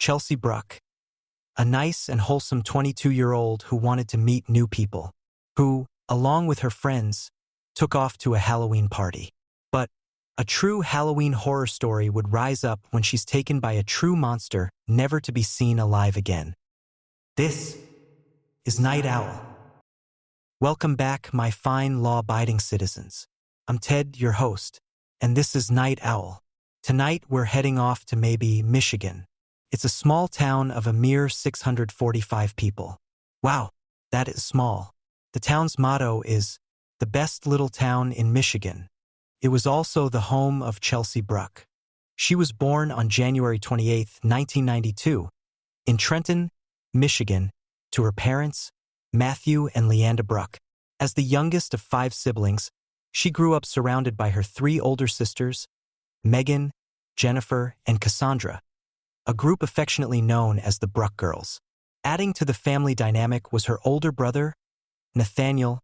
Chelsea Bruck, a nice and wholesome 22-year-old who wanted to meet new people, who, along with her friends, took off to a Halloween party. But a true Halloween horror story would rise up when she's taken by a true monster never to be seen alive again. This is Night Owl. Welcome back, my fine law-abiding citizens. I'm Ted, your host, and this is Night Owl. Tonight we're heading off to maybe Michigan. It's a small town of a mere 645 people. Wow, that is small. The town's motto is, "The best little town in Michigan." It was also the home of Chelsea Bruck. She was born on January 28, 1992, in Trenton, Michigan, to her parents, Matthew and Leanda Bruck. As the youngest of 5 siblings, she grew up surrounded by her 3 older sisters, Megan, Jennifer, and Cassandra, a group affectionately known as the Bruck Girls. Adding to the family dynamic was her older brother, Nathaniel,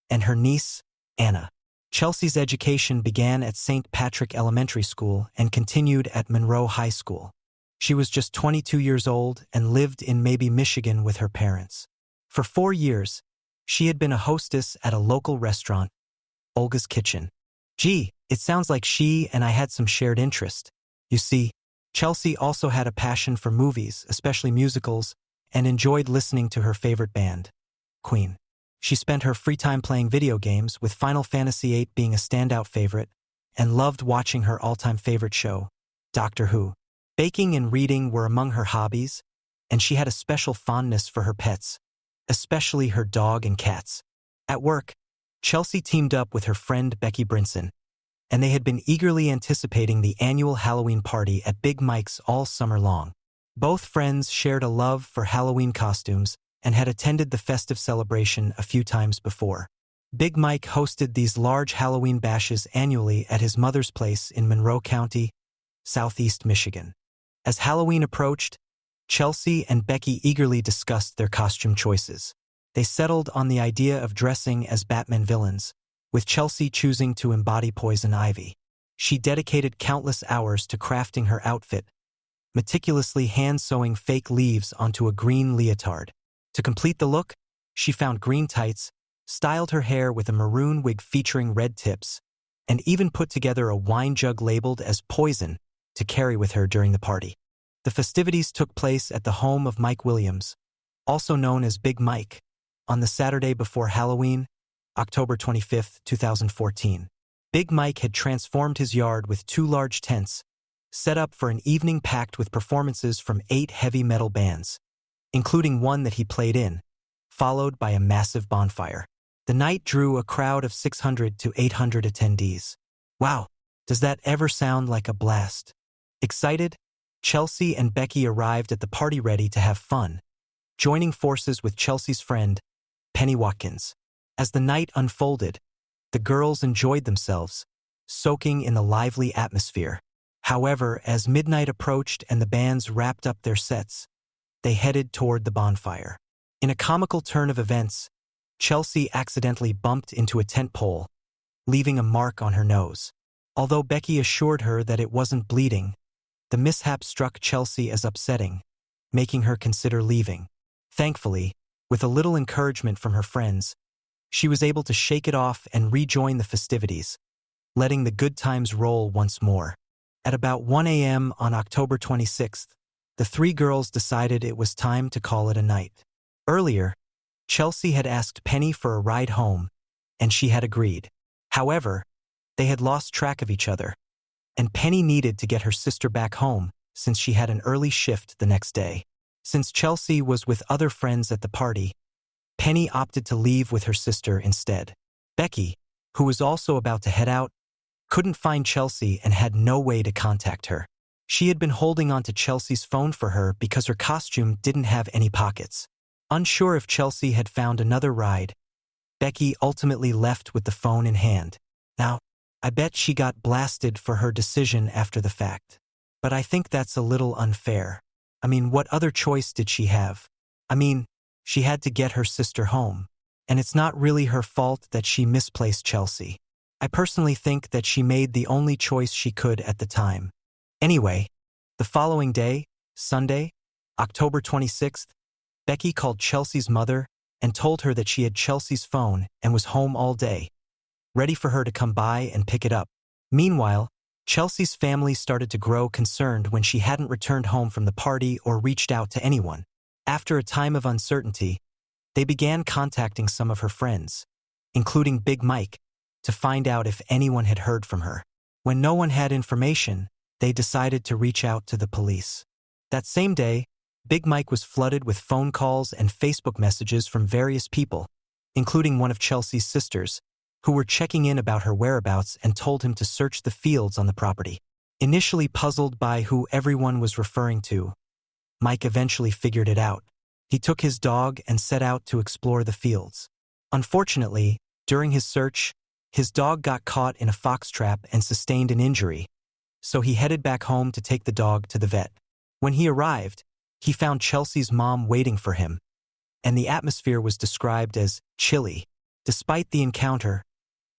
and her niece, Anna. Chelsea's education began at St. Patrick Elementary School and continued at Monroe High School. She was just 22 years old and lived in Maybe, Michigan with her parents. For 4 years, she had been a hostess at a local restaurant, Olga's Kitchen. Gee, it sounds like she and I had some shared interest. You see, Chelsea also had a passion for movies, especially musicals, and enjoyed listening to her favorite band, Queen. She spent her free time playing video games, with Final Fantasy VIII being a standout favorite, and loved watching her all-time favorite show, Doctor Who. Baking and reading were among her hobbies, and she had a special fondness for her pets, especially her dog and cats. At work, Chelsea teamed up with her friend Becky Brinson, and they had been eagerly anticipating the annual Halloween party at Big Mike's all summer long. Both friends shared a love for Halloween costumes and had attended the festive celebration a few times before. Big Mike hosted these large Halloween bashes annually at his mother's place in Monroe County, southeast Michigan. As Halloween approached, Chelsea and Becky eagerly discussed their costume choices. They settled on the idea of dressing as Batman villains, with Chelsea choosing to embody Poison Ivy. She dedicated countless hours to crafting her outfit, meticulously hand-sewing fake leaves onto a green leotard. To complete the look, she found green tights, styled her hair with a maroon wig featuring red tips, and even put together a wine jug labeled as Poison to carry with her during the party. The festivities took place at the home of Mike Williams, also known as Big Mike, on the Saturday before Halloween, October 25, 2014. Big Mike had transformed his yard with 2 large tents, set up for an evening packed with performances from 8 heavy metal bands, including one that he played in, followed by a massive bonfire. The night drew a crowd of 600 to 800 attendees. Wow, does that ever sound like a blast? Excited, Chelsea and Becky arrived at the party ready to have fun, joining forces with Chelsea's friend, Penny Watkins. As the night unfolded, the girls enjoyed themselves, soaking in the lively atmosphere. However, as midnight approached and the bands wrapped up their sets, they headed toward the bonfire. In a comical turn of events, Chelsea accidentally bumped into a tent pole, leaving a mark on her nose. Although Becky assured her that it wasn't bleeding, the mishap struck Chelsea as upsetting, making her consider leaving. Thankfully, with a little encouragement from her friends, she was able to shake it off and rejoin the festivities, letting the good times roll once more. At about 1 a.m. on October 26th, the 3 girls decided it was time to call it a night. Earlier, Chelsea had asked Penny for a ride home, and she had agreed. However, they had lost track of each other, and Penny needed to get her sister back home since she had an early shift the next day. Since Chelsea was with other friends at the party, Penny opted to leave with her sister instead. Becky, who was also about to head out, couldn't find Chelsea and had no way to contact her. She had been holding onto Chelsea's phone for her because her costume didn't have any pockets. Unsure if Chelsea had found another ride, Becky ultimately left with the phone in hand. Now, I bet she got blasted for her decision after the fact. But I think that's a little unfair. I mean, what other choice did she have? She had to get her sister home, and it's not really her fault that she misplaced Chelsea. I personally think that she made the only choice she could at the time. Anyway, the following day, Sunday, October 26th, Becky called Chelsea's mother and told her that she had Chelsea's phone and was home all day, ready for her to come by and pick it up. Meanwhile, Chelsea's family started to grow concerned when she hadn't returned home from the party or reached out to anyone. After a time of uncertainty, they began contacting some of her friends, including Big Mike, to find out if anyone had heard from her. When no one had information, they decided to reach out to the police. That same day, Big Mike was flooded with phone calls and Facebook messages from various people, including one of Chelsea's sisters, who were checking in about her whereabouts and told him to search the fields on the property. Initially puzzled by who everyone was referring to, Mike eventually figured it out. He took his dog and set out to explore the fields. Unfortunately, during his search, his dog got caught in a fox trap and sustained an injury, so he headed back home to take the dog to the vet. When he arrived, he found Chelsea's mom waiting for him, and the atmosphere was described as chilly. Despite the encounter,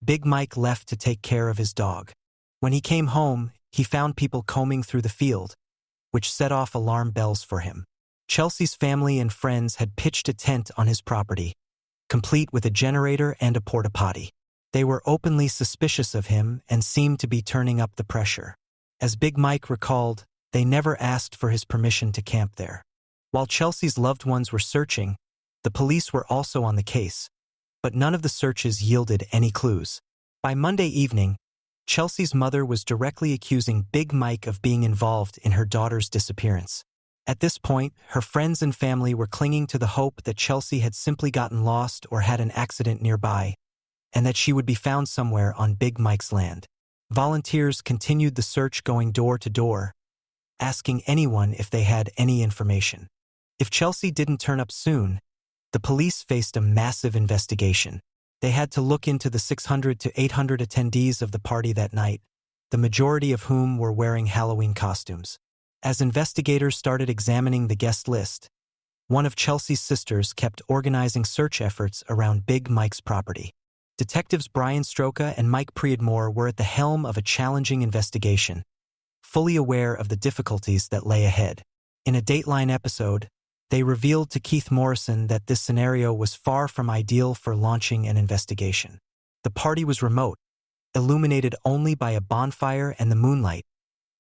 Big Mike left to take care of his dog. When he came home, he found people combing through the field, which set off alarm bells for him. Chelsea's family and friends had pitched a tent on his property, complete with a generator and a porta-potty. They were openly suspicious of him and seemed to be turning up the pressure. As Big Mike recalled, they never asked for his permission to camp there. While Chelsea's loved ones were searching, the police were also on the case, but none of the searches yielded any clues. By Monday evening, Chelsea's mother was directly accusing Big Mike of being involved in her daughter's disappearance. At this point, her friends and family were clinging to the hope that Chelsea had simply gotten lost or had an accident nearby, and that she would be found somewhere on Big Mike's land. Volunteers continued the search, going door to door, asking anyone if they had any information. If Chelsea didn't turn up soon, the police faced a massive investigation. They had to look into the 600 to 800 attendees of the party that night, the majority of whom were wearing Halloween costumes. As investigators started examining the guest list, one of Chelsea's sisters kept organizing search efforts around Big Mike's property. Detectives Brian Stroka and Mike Priedmore were at the helm of a challenging investigation, fully aware of the difficulties that lay ahead. In a Dateline episode, they revealed to Keith Morrison that this scenario was far from ideal for launching an investigation. The party was remote, illuminated only by a bonfire and the moonlight,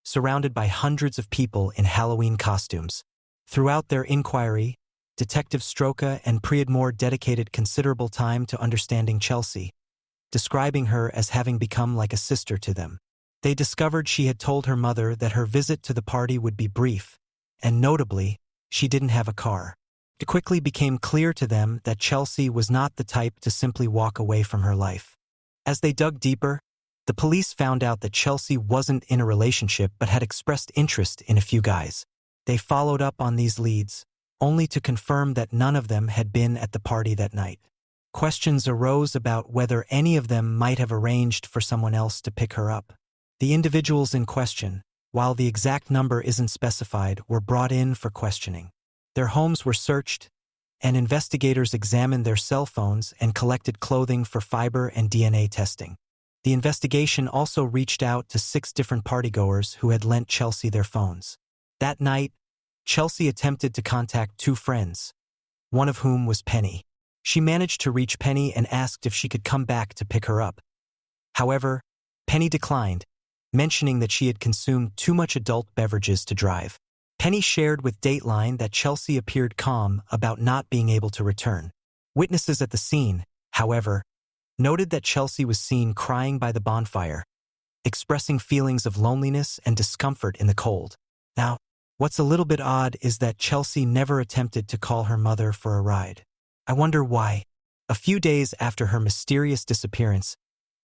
surrounded by hundreds of people in Halloween costumes. Throughout their inquiry, Detective Stroka and Priedmore dedicated considerable time to understanding Chelsea, describing her as having become like a sister to them. They discovered she had told her mother that her visit to the party would be brief, and notably, she didn't have a car. It quickly became clear to them that Chelsea was not the type to simply walk away from her life. As they dug deeper, the police found out that Chelsea wasn't in a relationship but had expressed interest in a few guys. They followed up on these leads, only to confirm that none of them had been at the party that night. Questions arose about whether any of them might have arranged for someone else to pick her up. The individuals in question, while the exact number isn't specified, were brought in for questioning. Their homes were searched, and investigators examined their cell phones and collected clothing for fiber and DNA testing. The investigation also reached out to 6 different partygoers who had lent Chelsea their phones. That night, Chelsea attempted to contact 2 friends, one of whom was Penny. She managed to reach Penny and asked if she could come back to pick her up. However, Penny declined, mentioning that she had consumed too much adult beverages to drive. Penny shared with Dateline that Chelsea appeared calm about not being able to return. Witnesses at the scene, however, noted that Chelsea was seen crying by the bonfire, expressing feelings of loneliness and discomfort in the cold. Now, what's a little bit odd is that Chelsea never attempted to call her mother for a ride. I wonder why. A few days after her mysterious disappearance,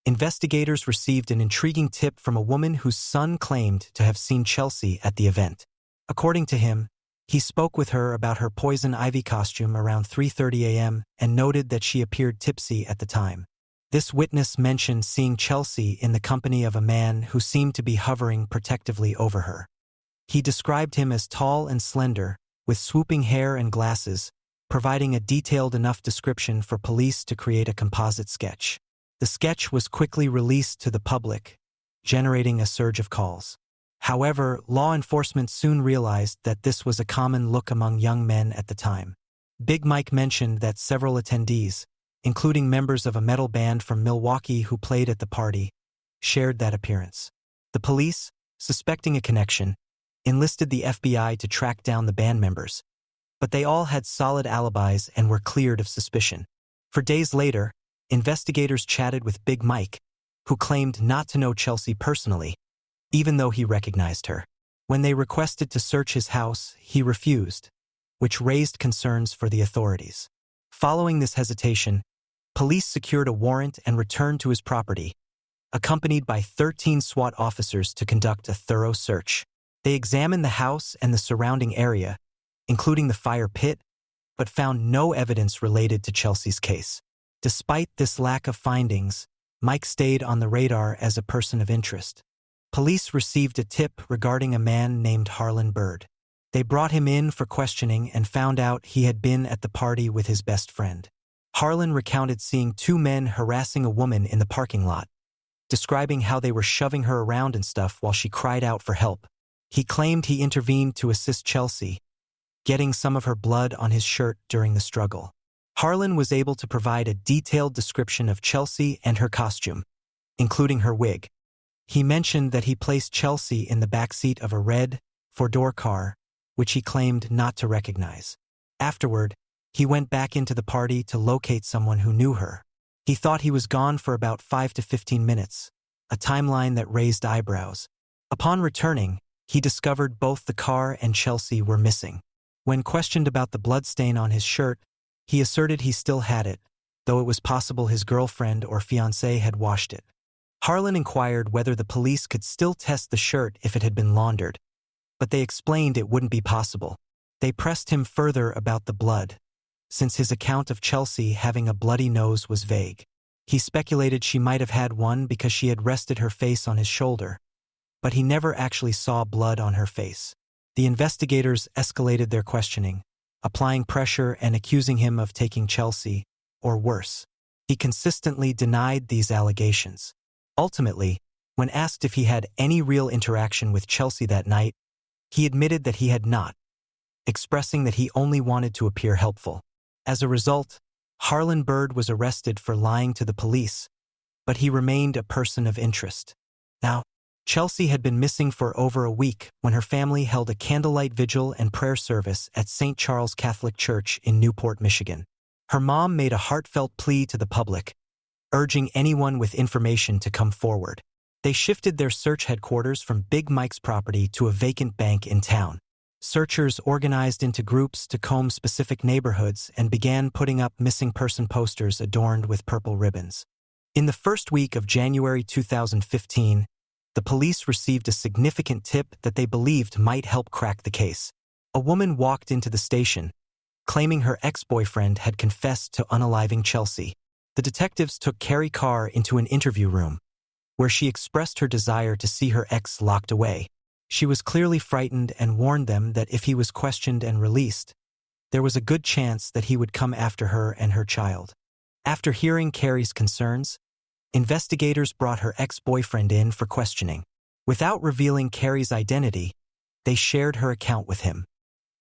investigators received an intriguing tip from a woman whose son claimed to have seen Chelsea at the event. According to him, he spoke with her about her poison ivy costume around 3:30 a.m. and noted that she appeared tipsy at the time. This witness mentioned seeing Chelsea in the company of a man who seemed to be hovering protectively over her. He described him as tall and slender, with swooping hair and glasses, providing a detailed enough description for police to create a composite sketch. The sketch was quickly released to the public, generating a surge of calls. However, law enforcement soon realized that this was a common look among young men at the time. Big Mike mentioned that several attendees, including members of a metal band from Milwaukee who played at the party, shared that appearance. The police, suspecting a connection, enlisted the FBI to track down the band members, but they all had solid alibis and were cleared of suspicion. For days later, investigators chatted with Big Mike, who claimed not to know Chelsea personally, even though he recognized her. When they requested to search his house, he refused, which raised concerns for the authorities. Following this hesitation, police secured a warrant and returned to his property, accompanied by 13 SWAT officers to conduct a thorough search. They examined the house and the surrounding area, including the fire pit, but found no evidence related to Chelsea's case. Despite this lack of findings, Mike stayed on the radar as a person of interest. Police received a tip regarding a man named Harlan Bird. They brought him in for questioning and found out he had been at the party with his best friend. Harlan recounted seeing two men harassing a woman in the parking lot, describing how they were shoving her around and stuff while she cried out for help. He claimed he intervened to assist Chelsea, getting some of her blood on his shirt during the struggle. Harlan was able to provide a detailed description of Chelsea and her costume, including her wig. He mentioned that he placed Chelsea in the backseat of a red, four-door car, which he claimed not to recognize. Afterward, he went back into the party to locate someone who knew her. He thought he was gone for about 5 to 15 minutes, a timeline that raised eyebrows. Upon returning, he discovered both the car and Chelsea were missing. When questioned about the bloodstain on his shirt, he asserted he still had it, though it was possible his girlfriend or fiancée had washed it. Harlan inquired whether the police could still test the shirt if it had been laundered, but they explained it wouldn't be possible. They pressed him further about the blood, since his account of Chelsea having a bloody nose was vague. He speculated she might have had one because she had rested her face on his shoulder, but he never actually saw blood on her face. The investigators escalated their questioning, applying pressure and accusing him of taking Chelsea, or worse. He consistently denied these allegations. Ultimately, when asked if he had any real interaction with Chelsea that night, he admitted that he had not, expressing that he only wanted to appear helpful. As a result, Harlan Bird was arrested for lying to the police, but he remained a person of interest. Now, Chelsea had been missing for over a week when her family held a candlelight vigil and prayer service at St. Charles Catholic Church in Newport, Michigan. Her mom made a heartfelt plea to the public, urging anyone with information to come forward. They shifted their search headquarters from Big Mike's property to a vacant bank in town. Searchers organized into groups to comb specific neighborhoods and began putting up missing person posters adorned with purple ribbons. In the first week of January 2015, the police received a significant tip that they believed might help crack the case. A woman walked into the station, claiming her ex-boyfriend had confessed to unaliving Chelsea. The detectives took Carrie Carr into an interview room, where she expressed her desire to see her ex locked away. She was clearly frightened and warned them that if he was questioned and released, there was a good chance that he would come after her and her child. After hearing Carrie's concerns, investigators brought her ex-boyfriend in for questioning. Without revealing Carrie's identity, they shared her account with him.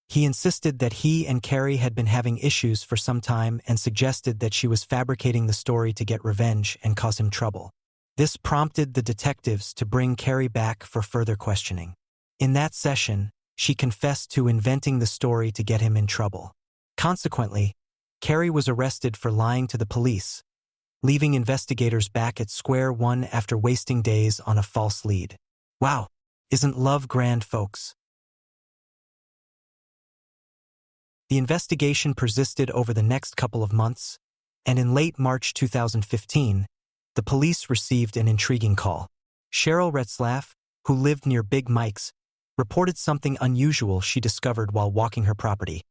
He insisted that he and Carrie had been having issues for some time and suggested that she was fabricating the story to get revenge and cause him trouble. This prompted the detectives to bring Carrie back for further questioning. In that session, she confessed to inventing the story to get him in trouble. Consequently, Carrie was arrested for lying to the police, leaving investigators back at square one after wasting days on a false lead. Wow, isn't love grand, folks? The investigation persisted over the next couple of months, and in late March 2015, the police received an intriguing call. Cheryl Retzlaff, who lived near Big Mike's, reported something unusual she discovered while walking her property.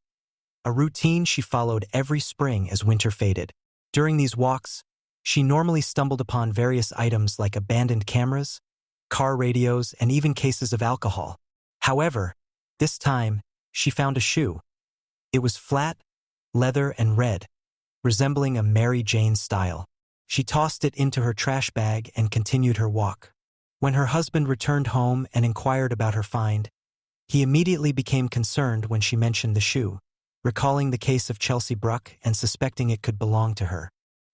A routine she followed every spring as winter faded. During these walks, she normally stumbled upon various items like abandoned cameras, car radios, and even cases of alcohol. However, this time, she found a shoe. It was flat, leather, and red, resembling a Mary Jane style. She tossed it into her trash bag and continued her walk. When her husband returned home and inquired about her find, he immediately became concerned when she mentioned the shoe, recalling the case of Chelsea Bruck and suspecting it could belong to her.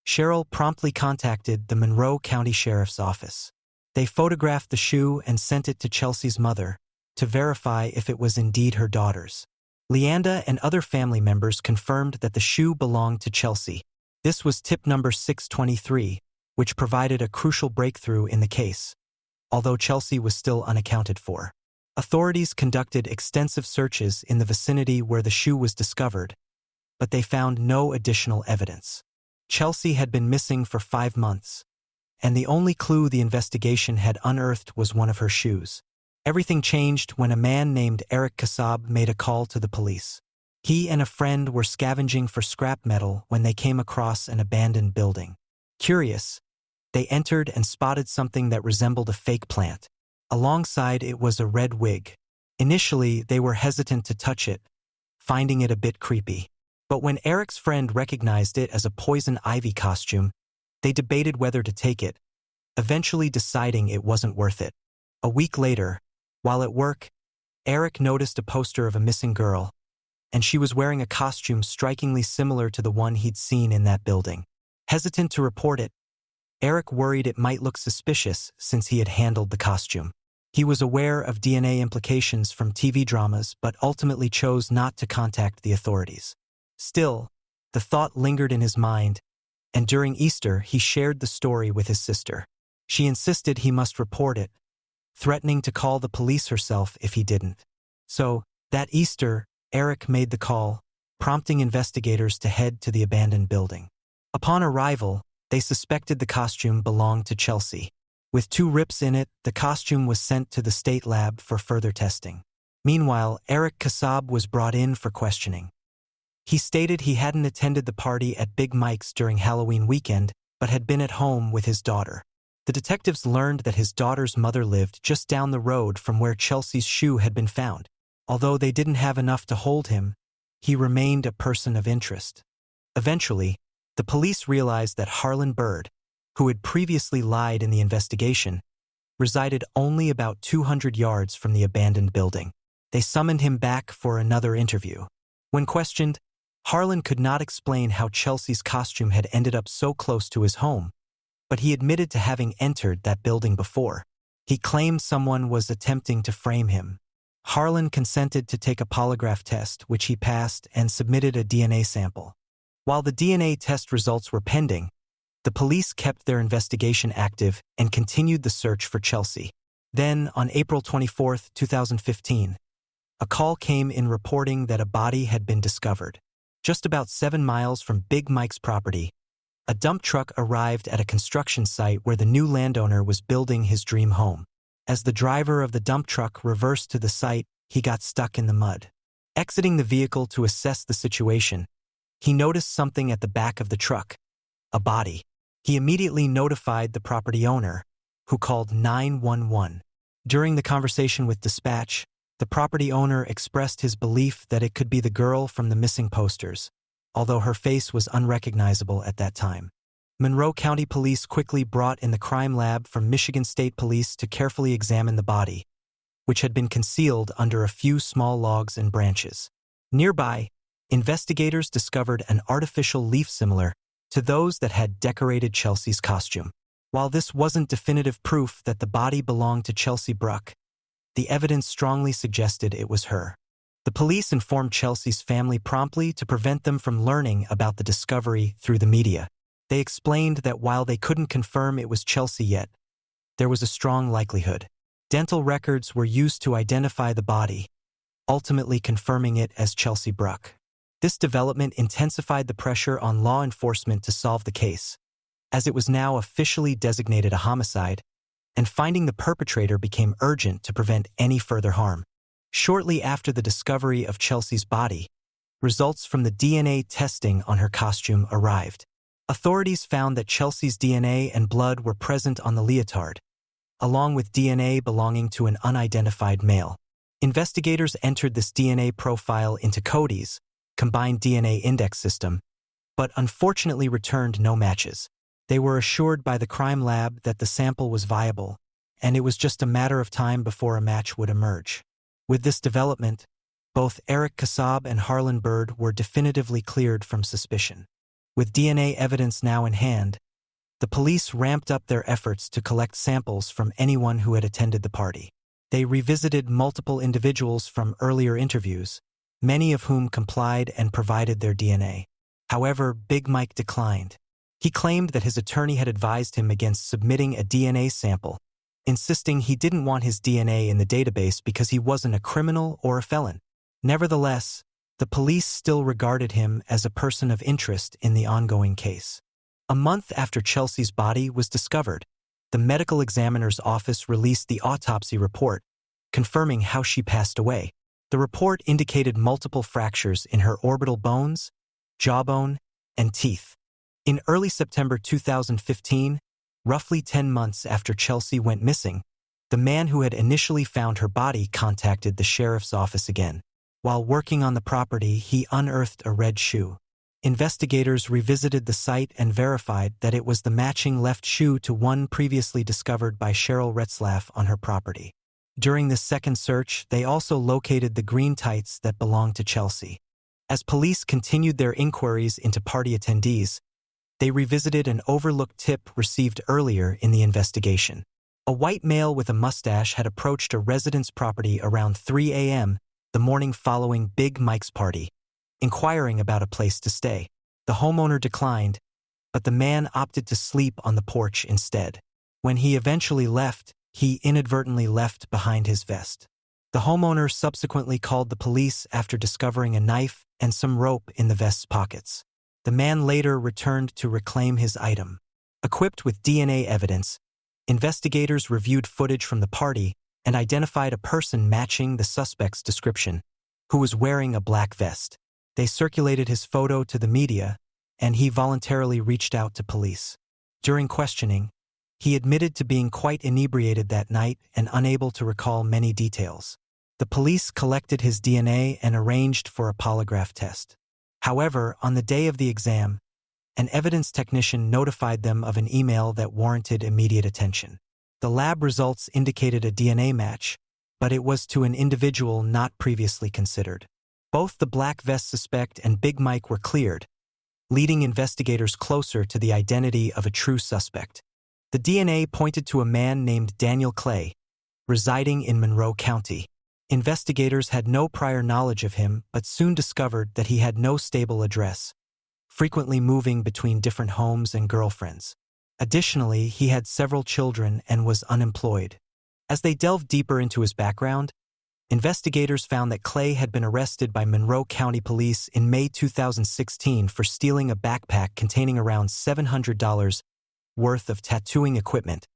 Cheryl promptly contacted the Monroe County Sheriff's Office. They photographed the shoe and sent it to Chelsea's mother to verify if it was indeed her daughter's. Leanda and other family members confirmed that the shoe belonged to Chelsea. This was tip number 623, which provided a crucial breakthrough in the case, although Chelsea was still unaccounted for. Authorities conducted extensive searches in the vicinity where the shoe was discovered, but they found no additional evidence. Chelsea had been missing for 5 months, and the only clue the investigation had unearthed was one of her shoes. Everything changed when a man named Eric Kassab made a call to the police. He and a friend were scavenging for scrap metal when they came across an abandoned building. Curious, they entered and spotted something that resembled a fake plant. Alongside it was a red wig. Initially, they were hesitant to touch it, finding it a bit creepy. But when Eric's friend recognized it as a poison ivy costume, they debated whether to take it, eventually deciding it wasn't worth it. A week later, while at work, Eric noticed a poster of a missing girl, and she was wearing a costume strikingly similar to the one he'd seen in that building. Hesitant to report it, Eric worried it might look suspicious since he had handled the costume. He was aware of DNA implications from TV dramas but ultimately chose not to contact the authorities. Still, the thought lingered in his mind, and during Easter he shared the story with his sister. She insisted he must report it, threatening to call the police herself if he didn't. So, that Easter, Eric made the call, prompting investigators to head to the abandoned building. Upon arrival, they suspected the costume belonged to Chelsea. With 2 rips in it, the costume was sent to the state lab for further testing. Meanwhile, Eric Kassab was brought in for questioning. He stated he hadn't attended the party at Big Mike's during Halloween weekend, but had been at home with his daughter. The detectives learned that his daughter's mother lived just down the road from where Chelsea's shoe had been found. Although they didn't have enough to hold him, he remained a person of interest. Eventually, the police realized that Harlan Bird, who had previously lied in the investigation, resided only about 200 yards from the abandoned building. They summoned him back for another interview. When questioned, Harlan could not explain how Chelsea's costume had ended up so close to his home, but he admitted to having entered that building before. He claimed someone was attempting to frame him. Harlan consented to take a polygraph test, which he passed, and submitted a DNA sample. While the DNA test results were pending, the police kept their investigation active and continued the search for Chelsea. Then, on April 24, 2015, a call came in reporting that a body had been discovered. Just about 7 miles from Big Mike's property, a dump truck arrived at a construction site where the new landowner was building his dream home. As the driver of the dump truck reversed to the site, he got stuck in the mud. Exiting the vehicle to assess the situation, he noticed something at the back of the truck, a body. He immediately notified the property owner, who called 911. During the conversation with dispatch, the property owner expressed his belief that it could be the girl from the missing posters, although her face was unrecognizable at that time. Monroe County Police quickly brought in the crime lab from Michigan State Police to carefully examine the body, which had been concealed under a few small logs and branches. Nearby, investigators discovered an artificial leaf similar to those that had decorated Chelsea's costume. While this wasn't definitive proof that the body belonged to Chelsea Bruck, the evidence strongly suggested it was her. The police informed Chelsea's family promptly to prevent them from learning about the discovery through the media. They explained that while they couldn't confirm it was Chelsea yet, there was a strong likelihood. Dental records were used to identify the body, ultimately confirming it as Chelsea Bruck. This development intensified the pressure on law enforcement to solve the case, as it was now officially designated a homicide, and finding the perpetrator became urgent to prevent any further harm. Shortly after the discovery of Chelsea's body, results from the DNA testing on her costume arrived. Authorities found that Chelsea's DNA and blood were present on the leotard, along with DNA belonging to an unidentified male. Investigators entered this DNA profile into CODI's Combined DNA Index System, but unfortunately returned no matches. They were assured by the crime lab that the sample was viable, and it was just a matter of time before a match would emerge. With this development, both Eric Kassab and Harlan Bird were definitively cleared from suspicion. With DNA evidence now in hand, the police ramped up their efforts to collect samples from anyone who had attended the party. They revisited multiple individuals from earlier interviews, many of whom complied and provided their DNA. However, Big Mike declined. He claimed that his attorney had advised him against submitting a DNA sample, insisting he didn't want his DNA in the database because he wasn't a criminal or a felon. Nevertheless, the police still regarded him as a person of interest in the ongoing case. A month after Chelsea's body was discovered, the medical examiner's office released the autopsy report, confirming how she passed away. The report indicated multiple fractures in her orbital bones, jawbone, and teeth. In early September 2015, roughly 10 months after Chelsea went missing, the man who had initially found her body contacted the sheriff's office again. While working on the property, he unearthed a red shoe. Investigators revisited the site and verified that it was the matching left shoe to one previously discovered by Cheryl Retzlaff on her property. During this second search, they also located the green tights that belonged to Chelsea. As police continued their inquiries into party attendees, they revisited an overlooked tip received earlier in the investigation. A white male with a mustache had approached a resident's property around 3 a.m. the morning following Big Mike's party, inquiring about a place to stay. The homeowner declined, but the man opted to sleep on the porch instead. When he eventually left, he inadvertently left behind his vest. The homeowner subsequently called the police after discovering a knife and some rope in the vest's pockets. The man later returned to reclaim his item. Equipped with DNA evidence, investigators reviewed footage from the party and identified a person matching the suspect's description, who was wearing a black vest. They circulated his photo to the media, and he voluntarily reached out to police. During questioning, he admitted to being quite inebriated that night and unable to recall many details. The police collected his DNA and arranged for a polygraph test. However, on the day of the exam, an evidence technician notified them of an email that warranted immediate attention. The lab results indicated a DNA match, but it was to an individual not previously considered. Both the black vest suspect and Big Mike were cleared, leading investigators closer to the identity of a true suspect. The DNA pointed to a man named Daniel Clay, residing in Monroe County. Investigators had no prior knowledge of him but soon discovered that he had no stable address, frequently moving between different homes and girlfriends. Additionally, he had several children and was unemployed. As they delved deeper into his background, investigators found that Clay had been arrested by Monroe County Police in May 2016 for stealing a backpack containing around $700 worth of tattooing equipment,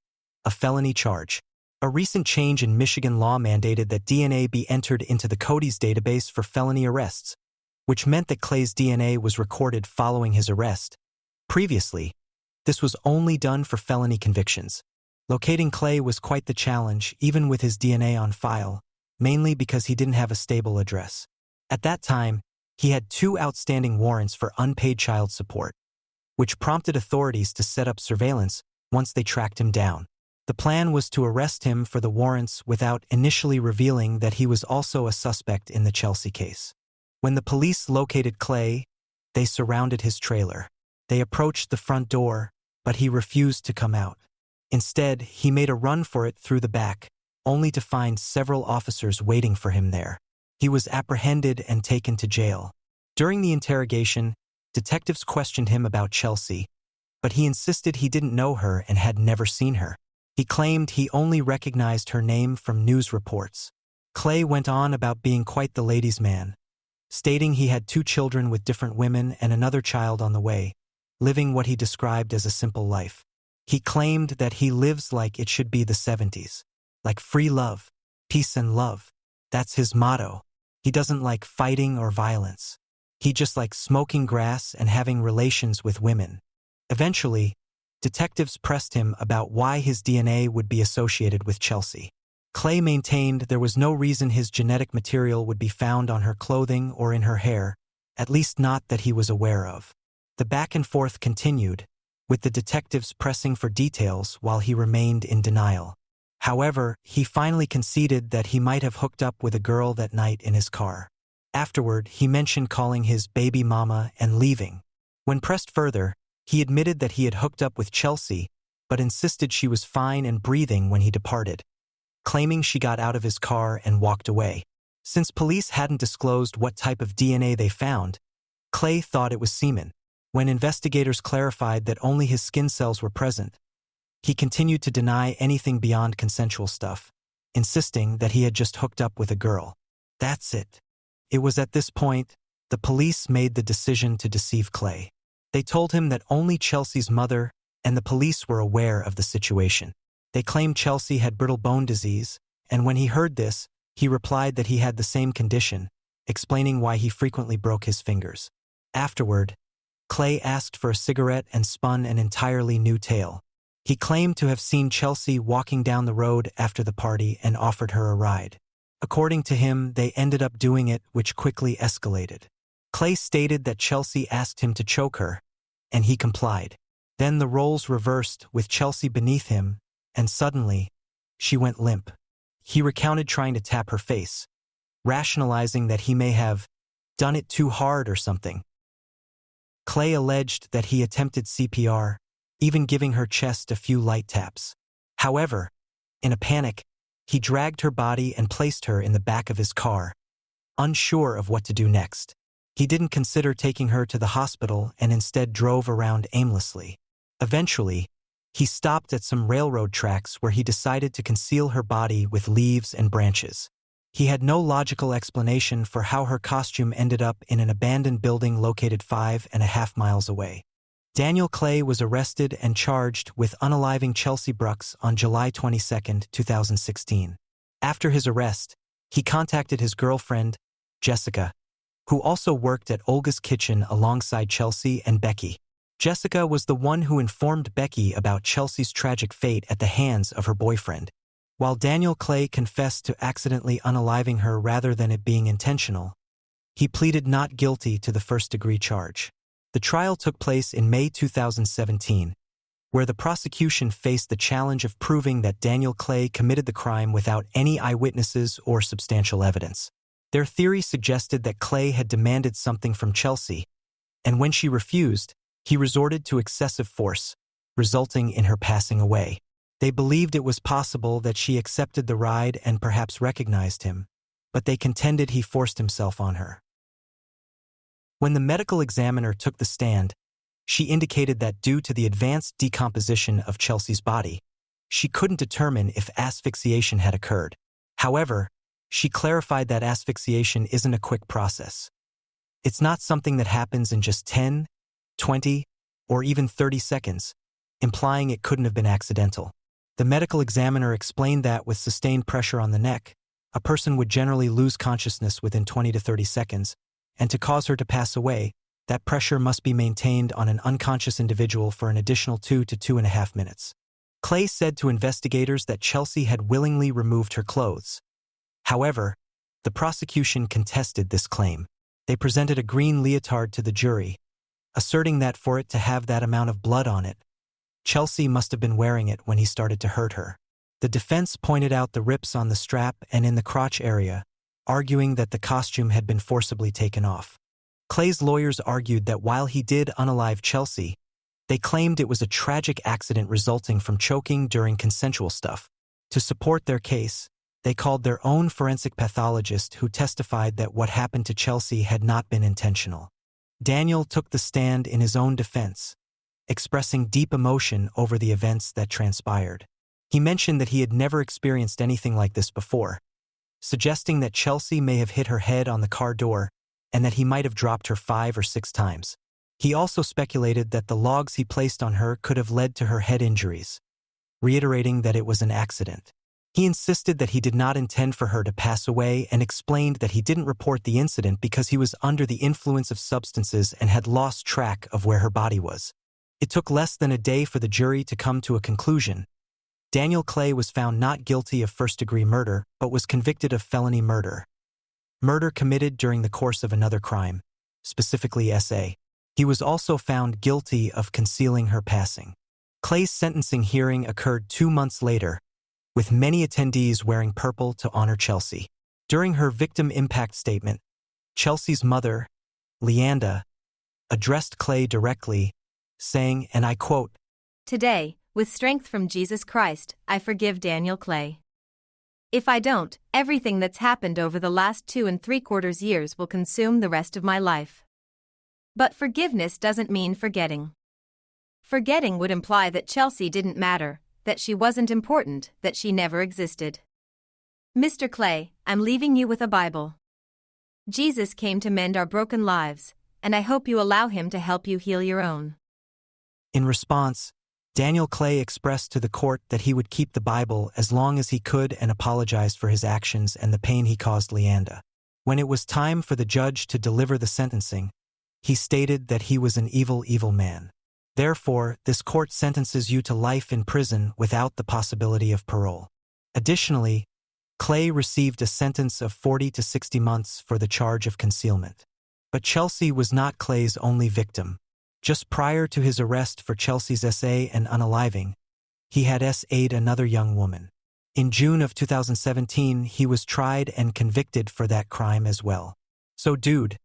a felony charge. A recent change in Michigan law mandated that DNA be entered into the CODIS database for felony arrests, which meant that Clay's DNA was recorded following his arrest. Previously, this was only done for felony convictions. Locating Clay was quite the challenge, even with his DNA on file, mainly because he didn't have a stable address. At that time, he had 2 outstanding warrants for unpaid child support, which prompted authorities to set up surveillance once they tracked him down. The plan was to arrest him for the warrants without initially revealing that he was also a suspect in the Chelsea case. When the police located Clay, they surrounded his trailer. They approached the front door, but he refused to come out. Instead, he made a run for it through the back, only to find several officers waiting for him there. He was apprehended and taken to jail. During the interrogation, detectives questioned him about Chelsea, but he insisted he didn't know her and had never seen her. He claimed he only recognized her name from news reports. Clay went on about being quite the ladies' man, stating he had 2 children with different women and another child on the way, living what he described as a simple life. He claimed that he lives like it should be the 70s, like free love, peace and love. That's his motto. He doesn't like fighting or violence. He just likes smoking grass and having relations with women. Eventually, detectives pressed him about why his DNA would be associated with Chelsea. Clay maintained there was no reason his genetic material would be found on her clothing or in her hair, at least not that he was aware of. The back and forth continued, with the detectives pressing for details while he remained in denial. However, he finally conceded that he might have hooked up with a girl that night in his car. Afterward, he mentioned calling his baby mama and leaving. When pressed further, he admitted that he had hooked up with Chelsea, but insisted she was fine and breathing when he departed, claiming she got out of his car and walked away. Since police hadn't disclosed what type of DNA they found, Clay thought it was semen. When investigators clarified that only his skin cells were present, he continued to deny anything beyond consensual stuff, insisting that he had just hooked up with a girl. That's it. It was at this point the police made the decision to deceive Clay. They told him that only Chelsea's mother and the police were aware of the situation. They claimed Chelsea had brittle bone disease, and when he heard this, he replied that he had the same condition, explaining why he frequently broke his fingers. Afterward, Clay asked for a cigarette and spun an entirely new tale. He claimed to have seen Chelsea walking down the road after the party and offered her a ride. According to him, they ended up doing it, which quickly escalated. Clay stated that Chelsea asked him to choke her, and he complied. Then the roles reversed with Chelsea beneath him, and suddenly, she went limp. He recounted trying to tap her face, rationalizing that he may have done it too hard or something. Clay alleged that he attempted CPR, even giving her chest a few light taps. However, in a panic, he dragged her body and placed her in the back of his car, unsure of what to do next. He didn't consider taking her to the hospital and instead drove around aimlessly. Eventually, he stopped at some railroad tracks where he decided to conceal her body with leaves and branches. He had no logical explanation for how her costume ended up in an abandoned building located 5.5 miles away. Daniel Clay was arrested and charged with unaliving Chelsea Bruck on July 22, 2016. After his arrest, he contacted his girlfriend, Jessica, who also worked at Olga's kitchen alongside Chelsea and Becky. Jessica was the one who informed Becky about Chelsea's tragic fate at the hands of her boyfriend. While Daniel Clay confessed to accidentally unaliving her rather than it being intentional, he pleaded not guilty to the first-degree charge. The trial took place in May 2017, where the prosecution faced the challenge of proving that Daniel Clay committed the crime without any eyewitnesses or substantial evidence. Their theory suggested that Clay had demanded something from Chelsea, and when she refused, he resorted to excessive force, resulting in her passing away. They believed it was possible that she accepted the ride and perhaps recognized him, but they contended he forced himself on her. When the medical examiner took the stand, she indicated that due to the advanced decomposition of Chelsea's body, she couldn't determine if asphyxiation had occurred. However, she clarified that asphyxiation isn't a quick process. It's not something that happens in just 10, 20, or even 30 seconds, implying it couldn't have been accidental. The medical examiner explained that with sustained pressure on the neck, a person would generally lose consciousness within 20 to 30 seconds, and to cause her to pass away, that pressure must be maintained on an unconscious individual for an additional 2 to 2.5 minutes. Clay said to investigators that Chelsea had willingly removed her clothes. However, the prosecution contested this claim. They presented a green leotard to the jury, asserting that for it to have that amount of blood on it, Chelsea must have been wearing it when he started to hurt her. The defense pointed out the rips on the strap and in the crotch area, arguing that the costume had been forcibly taken off. Clay's lawyers argued that while he did unalive Chelsea, they claimed it was a tragic accident resulting from choking during consensual stuff. To support their case, they called their own forensic pathologist who testified that what happened to Chelsea had not been intentional. Daniel took the stand in his own defense, expressing deep emotion over the events that transpired. He mentioned that he had never experienced anything like this before, suggesting that Chelsea may have hit her head on the car door and that he might have dropped her 5 or 6 times. He also speculated that the logs he placed on her could have led to her head injuries, reiterating that it was an accident. He insisted that he did not intend for her to pass away and explained that he didn't report the incident because he was under the influence of substances and had lost track of where her body was. It took less than a day for the jury to come to a conclusion. Daniel Clay was found not guilty of first-degree murder, but was convicted of felony murder. Murder committed during the course of another crime, specifically S.A. He was also found guilty of concealing her passing. Clay's sentencing hearing occurred 2 months later, with many attendees wearing purple to honor Chelsea. During her victim impact statement, Chelsea's mother, Leanda, addressed Clay directly, saying, and I quote, "Today, with strength from Jesus Christ, I forgive Daniel Clay. If I don't, everything that's happened over the last 2¾ years will consume the rest of my life. But forgiveness doesn't mean forgetting. Forgetting would imply that Chelsea didn't matter, that she wasn't important, that she never existed. Mr. Clay, I'm leaving you with a Bible. Jesus came to mend our broken lives, and I hope you allow him to help you heal your own." In response, Daniel Clay expressed to the court that he would keep the Bible as long as he could and apologized for his actions and the pain he caused Leanda. When it was time for the judge to deliver the sentencing, he stated that he was an evil, evil man. Therefore, this court sentences you to life in prison without the possibility of parole. Additionally, Clay received a sentence of 40 to 60 months for the charge of concealment. But Chelsea was not Clay's only victim. Just prior to his arrest for Chelsea's SA and unaliving, he had SA'd another young woman. In June of 2017, he was tried and convicted for that crime as well. So dude,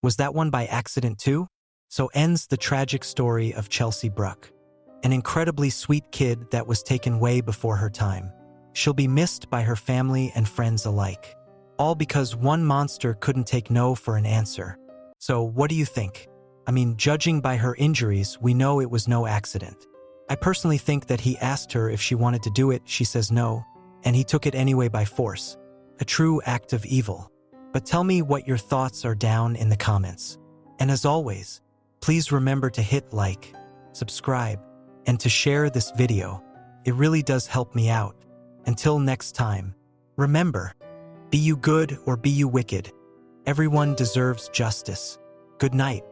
was that one by accident too? So ends the tragic story of Chelsea Bruck, an incredibly sweet kid that was taken way before her time. She'll be missed by her family and friends alike. All because one monster couldn't take no for an answer. So what do you think? I mean, judging by her injuries, we know it was no accident. I personally think that he asked her if she wanted to do it, she says no, and he took it anyway by force. A true act of evil. But tell me what your thoughts are down in the comments. And as always, please remember to hit like, subscribe, and to share this video. It really does help me out. Until next time, remember, be you good or be you wicked, everyone deserves justice. Good night.